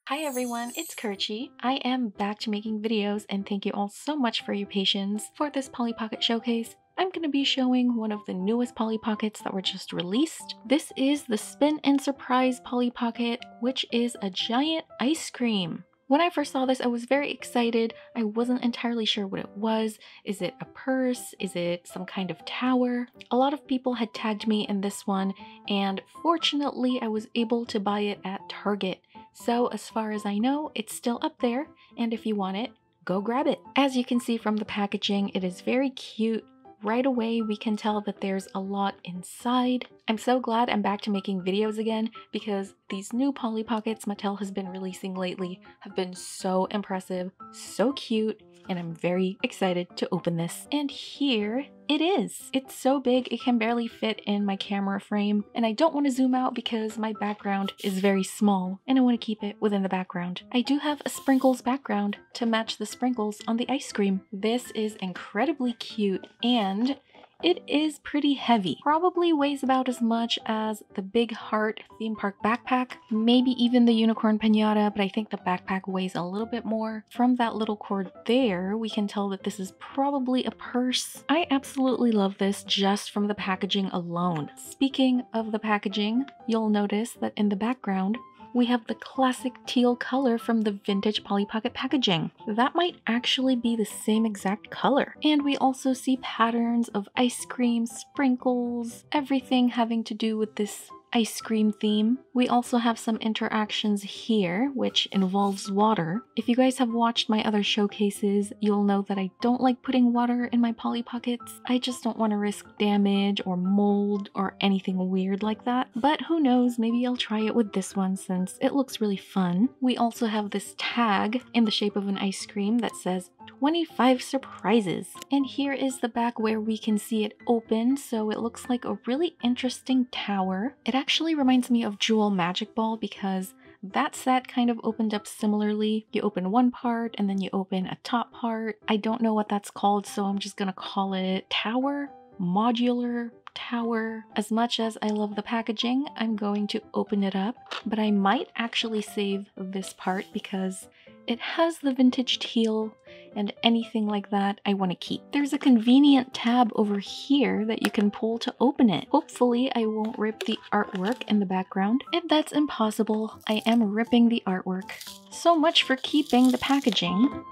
Hi everyone, it's Kirchi. I am back to making videos and thank you all so much for your patience. For this Polly Pocket showcase, I'm going to be showing one of the newest Polly Pockets that were just released. This is the Spin and Surprise Polly Pocket, which is a giant ice cream. When I first saw this, I was very excited. I wasn't entirely sure what it was. Is it a purse? Is it some kind of tower? A lot of people had tagged me in this one, and fortunately I was able to buy it at Target. So as far as I know, it's still up there, and if you want it, go grab it. As you can see from the packaging, it is very cute. Right away, we can tell that there's a lot inside. I'm so glad I'm back to making videos again because these new Polly Pockets Mattel has been releasing lately have been so impressive, so cute, and I'm very excited to open this. And here it is. It's so big it can barely fit in my camera frame, and I don't want to zoom out because my background is very small and I want to keep it within the background. I do have a sprinkles background to match the sprinkles on the ice cream. This is incredibly cute and it is pretty heavy. Probably weighs about as much as the Big Heart theme park backpack, maybe even the unicorn piñata, but I think the backpack weighs a little bit more. From that little cord there, we can tell that this is probably a purse. I absolutely love this just from the packaging alone. Speaking of the packaging, you'll notice that in the background, we have the classic teal color from the vintage Polly Pocket packaging. That might actually be the same exact color. And we also see patterns of ice cream, sprinkles, everything having to do with this ice cream theme. We also have some interactions here, which involves water. If you guys have watched my other showcases, you'll know that I don't like putting water in my Polly Pockets. I just don't want to risk damage or mold or anything weird like that. But who knows, maybe I'll try it with this one since it looks really fun. We also have this tag in the shape of an ice cream that says 25 surprises. And here is the back where we can see it open, so it looks like a really interesting tower. It actually reminds me of Jewel Magic Ball because that set kind of opened up similarly. You open one part and then you open a top part. I don't know what that's called, so I'm just gonna call it tower, modular tower. As much as I love the packaging, I'm going to open it up, but I might actually save this part because it has the vintage teal and anything like that I want to keep. There's a convenient tab over here that you can pull to open it. Hopefully I won't rip the artwork in the background. If that's impossible, I am ripping the artwork. So much for keeping the packaging.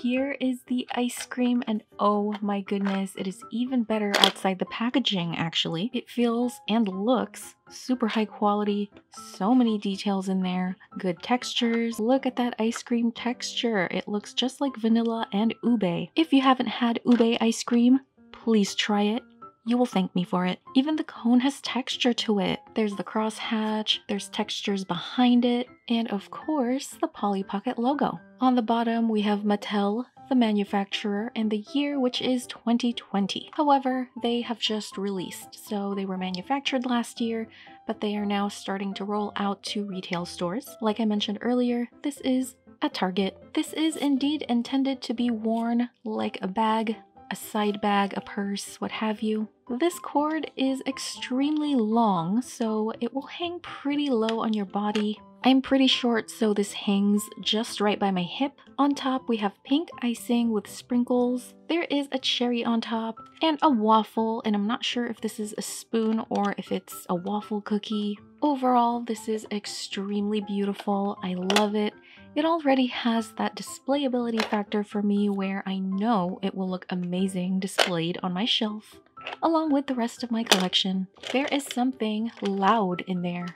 Here is the ice cream, and oh my goodness, it is even better outside the packaging actually. It feels and looks super high quality, so many details in there, good textures. Look at that ice cream texture. It looks just like vanilla and ube. If you haven't had ube ice cream, please try it. You will thank me for it. Even the cone has texture to it. There's the crosshatch, there's textures behind it, and of course, the Polly Pocket logo. On the bottom, we have Mattel, the manufacturer, and the year, which is 2020. However, they have just released, so they were manufactured last year, but they are now starting to roll out to retail stores. Like I mentioned earlier, this is at Target. This is indeed intended to be worn like a bag, a side bag, a purse, what have you. This cord is extremely long, so it will hang pretty low on your body. I'm pretty short, so this hangs just right by my hip. On top, we have pink icing with sprinkles. There is a cherry on top and a waffle, and I'm not sure if this is a spoon or if it's a waffle cookie. Overall, this is extremely beautiful. I love it. It already has that displayability factor for me where I know it will look amazing displayed on my shelf, along with the rest of my collection. There is something loud in there,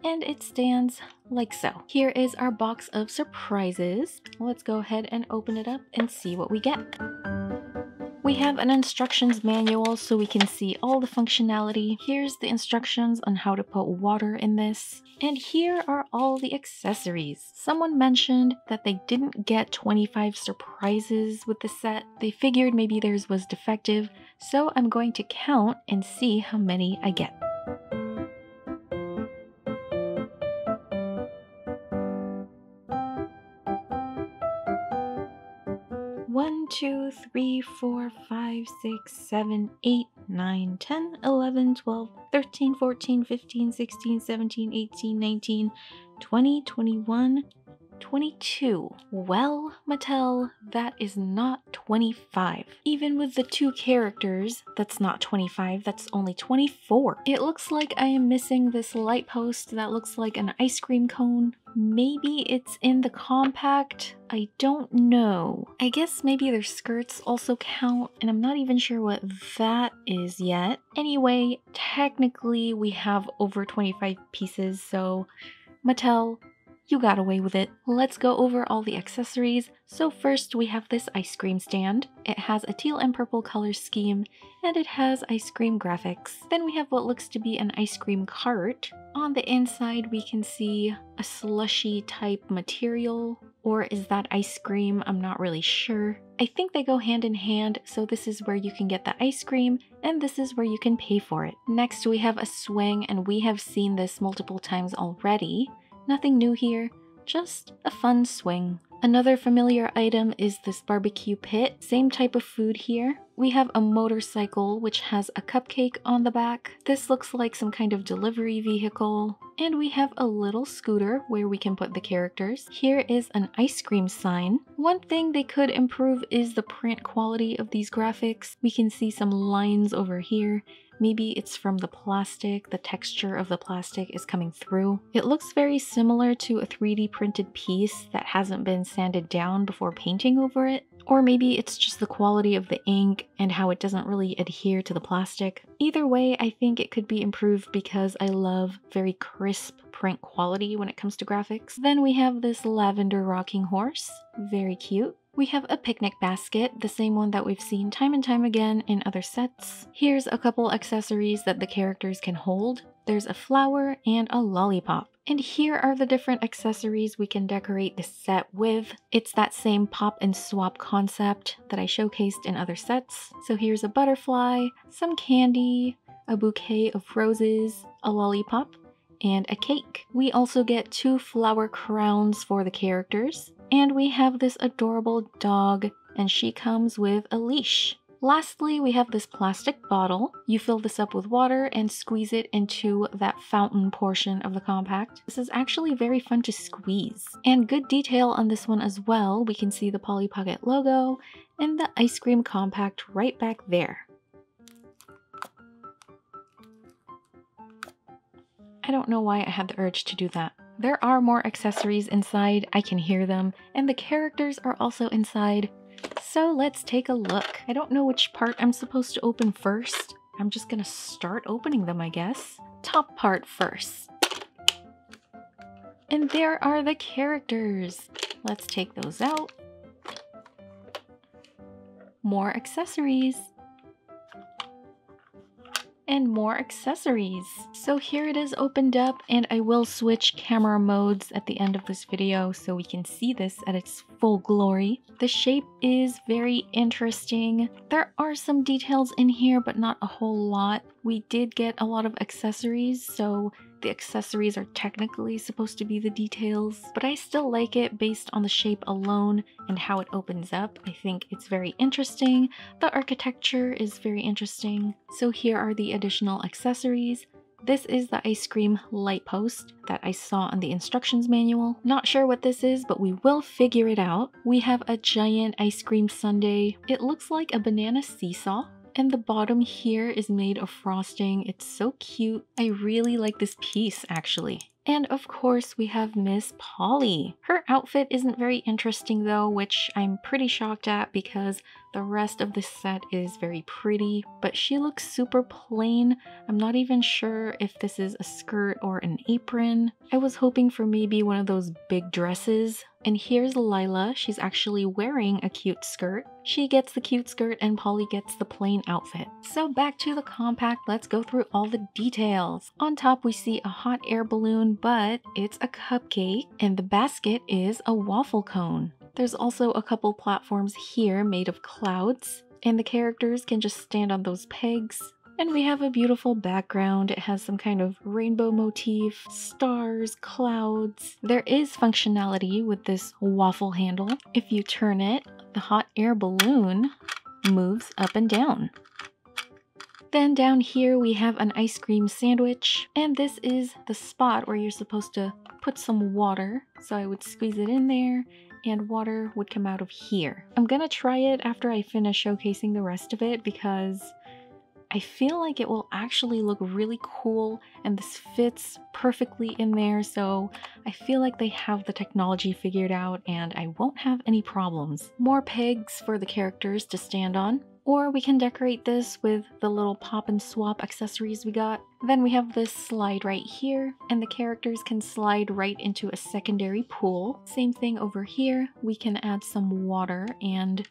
and it stands like so. Here is our box of surprises. Let's go ahead and open it up and see what we get. We have an instructions manual so we can see all the functionality. Here's the instructions on how to put water in this. And here are all the accessories. Someone mentioned that they didn't get 25 surprises with the set. They figured maybe theirs was defective, so I'm going to count and see how many I get. 1, 2, 3, 4, 5, 6, 7, 8, 9, 10, 11, 12, 13, 14, 15, 16, 17, 18, 19, 20, 21, 22. Well, Mattel, that is not 25. Even with the 2 characters, that's not 25, that's only 24. It looks like I am missing this light post that looks like an ice cream cone. Maybe it's in the compact? I don't know. I guess maybe their skirts also count, and I'm not even sure what that is yet. Anyway, technically we have over 25 pieces, so Mattel, you got away with it. Let's go over all the accessories. So first we have this ice cream stand. It has a teal and purple color scheme, and it has ice cream graphics. Then we have what looks to be an ice cream cart. On the inside we can see a slushy type material, or is that ice cream? I'm not really sure. I think they go hand in hand, so this is where you can get the ice cream, and this is where you can pay for it. Next we have a swing, and we have seen this multiple times already. Nothing new here, just a fun swing. Another familiar item is this barbecue pit, same type of food here. We have a motorcycle which has a cupcake on the back. This looks like some kind of delivery vehicle. And we have a little scooter where we can put the characters. Here is an ice cream sign. One thing they could improve is the print quality of these graphics. We can see some lines over here. Maybe it's from the plastic, the texture of the plastic is coming through. It looks very similar to a 3D printed piece that hasn't been sanded down before painting over it. Or maybe it's just the quality of the ink and how it doesn't really adhere to the plastic. Either way, I think it could be improved because I love very crisp print quality when it comes to graphics. Then we have this lavender rocking horse, very cute. We have a picnic basket, the same one that we've seen time and time again in other sets. Here's a couple accessories that the characters can hold. There's a flower and a lollipop. And here are the different accessories we can decorate this set with. It's that same pop and swap concept that I showcased in other sets. So here's a butterfly, some candy, a bouquet of roses, a lollipop, and a cake. We also get 2 flower crowns for the characters. And we have this adorable dog, and she comes with a leash. Lastly, we have this plastic bottle. You fill this up with water and squeeze it into that fountain portion of the compact. This is actually very fun to squeeze. And good detail on this one as well. We can see the Polly Pocket logo and the ice cream compact right back there. I don't know why I had the urge to do that. There are more accessories inside, I can hear them, and the characters are also inside. So let's take a look. I don't know which part I'm supposed to open first. I'm just gonna start opening them, I guess. Top part first. And there are the characters. Let's take those out. More accessories. And more accessories. So here it is opened up, and I will switch camera modes at the end of this video so we can see this at its full glory. The shape is very interesting. There are some details in here, but not a whole lot. We did get a lot of accessories, so the accessories are technically supposed to be the details, but I still like it based on the shape alone and how it opens up. I think it's very interesting. The architecture is very interesting. So here are the additional accessories. This is the ice cream light post that I saw on the instructions manual. Not sure what this is, but we will figure it out. We have a giant ice cream sundae. It looks like a banana seesaw. And the bottom here is made of frosting. It's so cute. I really like this piece, actually. And of course, we have Miss Polly. Her outfit isn't very interesting though, which I'm pretty shocked at because the rest of the set is very pretty, but she looks super plain. I'm not even sure if this is a skirt or an apron. I was hoping for maybe one of those big dresses. And here's Lila. She's actually wearing a cute skirt. She gets the cute skirt and Polly gets the plain outfit. So back to the compact, let's go through all the details. On top we see a hot air balloon, but it's a cupcake, and the basket is a waffle cone. There's also a couple platforms here made of clouds, and the characters can just stand on those pegs. And we have a beautiful background. It has some kind of rainbow motif, stars, clouds. There is functionality with this waffle handle. If you turn it, the hot air balloon moves up and down. Then down here we have an ice cream sandwich, and this is the spot where you're supposed to put some water. So I would squeeze it in there and water would come out of here. I'm gonna try it after I finish showcasing the rest of it because I feel like it will actually look really cool and this fits perfectly in there, so I feel like they have the technology figured out and I won't have any problems. More pegs for the characters to stand on. Or we can decorate this with the little pop and swap accessories we got. Then we have this slide right here, and the characters can slide right into a secondary pool. Same thing over here, we can add some water and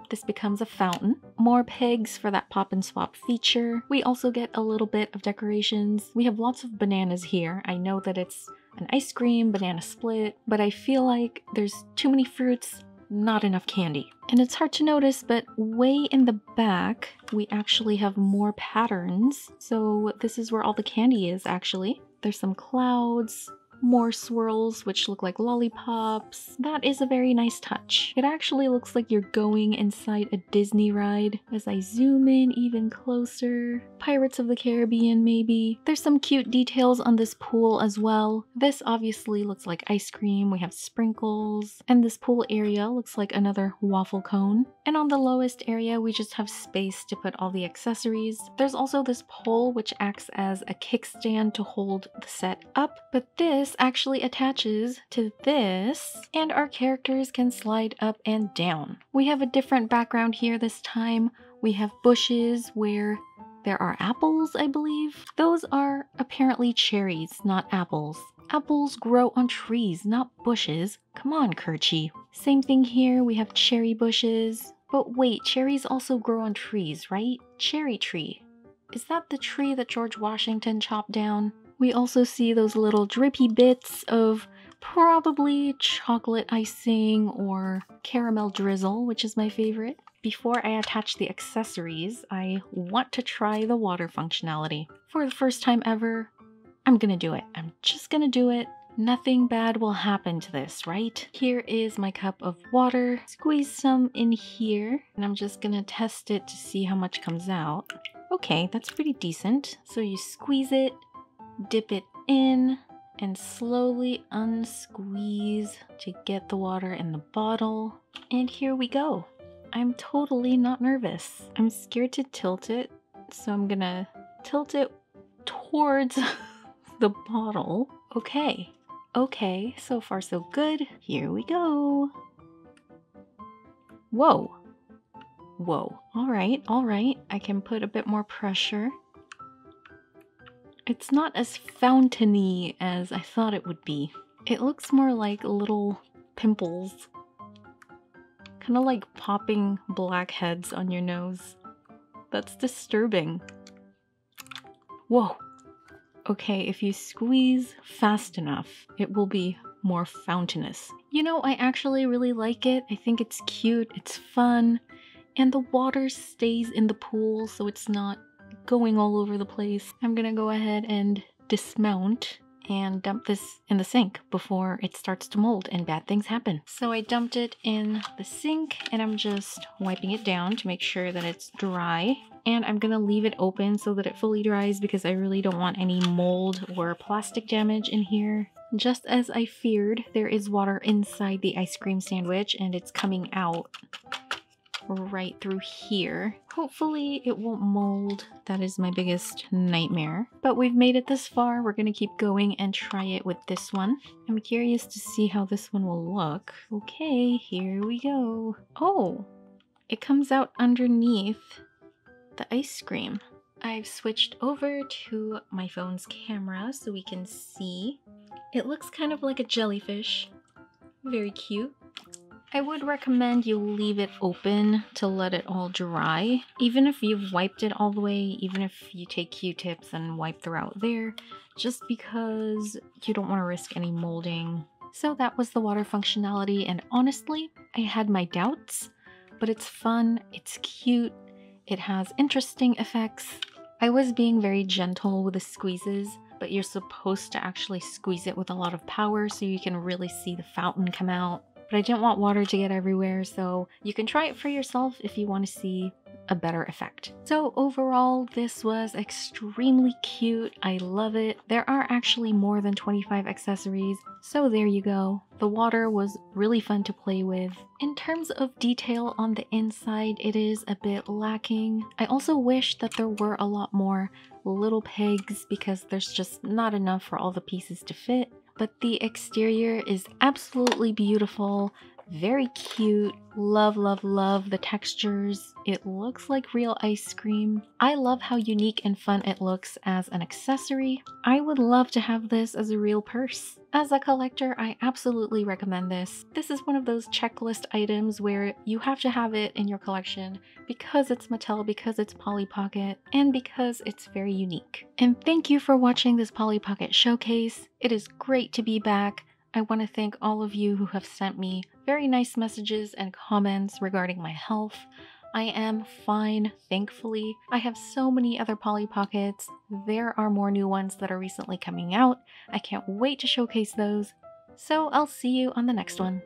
this becomes a fountain. More pegs for that pop and swap feature. We also get a little bit of decorations. We have lots of bananas here. I know that it's an ice cream banana split, but I feel like there's too many fruits, not enough candy. And it's hard to notice, but way in the back, we actually have more patterns. So this is where all the candy is actually. There's some clouds, more swirls which look like lollipops. That is a very nice touch. It actually looks like you're going inside a Disney ride. As I zoom in even closer, Pirates of the Caribbean maybe. There's some cute details on this pool as well. This obviously looks like ice cream. We have sprinkles, and this pool area looks like another waffle cone. And on the lowest area we just have space to put all the accessories. There's also this pole which acts as a kickstand to hold the set up, but this actually attaches to this and our characters can slide up and down. We have a different background here this time. We have bushes where there are apples, I believe. Those are apparently cherries, not apples. Apples grow on trees, not bushes. Come on, Kerchie. Same thing here, we have cherry bushes. But wait, cherries also grow on trees, right? Cherry tree. Is that the tree that George Washington chopped down? We also see those little drippy bits of probably chocolate icing or caramel drizzle, which is my favorite. Before I attach the accessories, I want to try the water functionality. For the first time ever, I'm gonna do it. I'm just gonna do it. Nothing bad will happen to this, right? Here is my cup of water. Squeeze some in here, and I'm just gonna test it to see how much comes out. Okay, that's pretty decent. So you squeeze it, dip it in, and slowly unsqueeze to get the water in the bottle. And here we go. I'm totally not nervous. I'm scared to tilt it, so I'm gonna tilt it towards the bottle. Okay, so far so good. Here we go. Whoa. All right. I can put a bit more pressure. It's not as fountainy as I thought it would be. It looks more like little pimples. Kind of like popping blackheads on your nose. That's disturbing. Whoa. Okay, if you squeeze fast enough, it will be more fountainous. You know, I actually really like it. I think it's cute, it's fun, and the water stays in the pool so it's not going all over the place. I'm gonna go ahead and dismount and dump this in the sink before it starts to mold and bad things happen. So I dumped it in the sink and I'm just wiping it down to make sure that it's dry. And I'm gonna leave it open so that it fully dries because I really don't want any mold or plastic damage in here. Just as I feared, there is water inside the ice cream sandwich and it's coming out right through here. Hopefully it won't mold. That is my biggest nightmare. But we've made it this far. We're gonna keep going and try it with this one. I'm curious to see how this one will look. Okay, here we go. Oh, it comes out underneath the ice cream. I've switched over to my phone's camera so we can see. It looks kind of like a jellyfish. Very cute. I would recommend you leave it open to let it all dry. Even if you've wiped it all the way, even if you take Q-tips and wipe throughout there, just because you don't want to risk any molding. So that was the water functionality, and honestly, I had my doubts, but it's fun, it's cute, it has interesting effects. I was being very gentle with the squeezes, but you're supposed to actually squeeze it with a lot of power so you can really see the fountain come out. but I didn't want water to get everywhere, so you can try it for yourself if you want to see a better effect. So overall, this was extremely cute. I love it. There are actually more than 25 accessories, so there you go. The water was really fun to play with. In terms of detail on the inside, it is a bit lacking. I also wish that there were a lot more little pegs because there's just not enough for all the pieces to fit. But the exterior is absolutely beautiful. Very cute. Love, love, love the textures. It looks like real ice cream. I love how unique and fun it looks as an accessory. I would love to have this as a real purse. As a collector, I absolutely recommend this. This is one of those checklist items where you have to have it in your collection because it's Mattel, because it's Polly Pocket, and because it's very unique. And thank you for watching this Polly Pocket showcase. It is great to be back. I want to thank all of you who have sent me very nice messages and comments regarding my health. I am fine, thankfully. I have so many other Polly Pockets. There are more new ones that are recently coming out. I can't wait to showcase those. So I'll see you on the next one.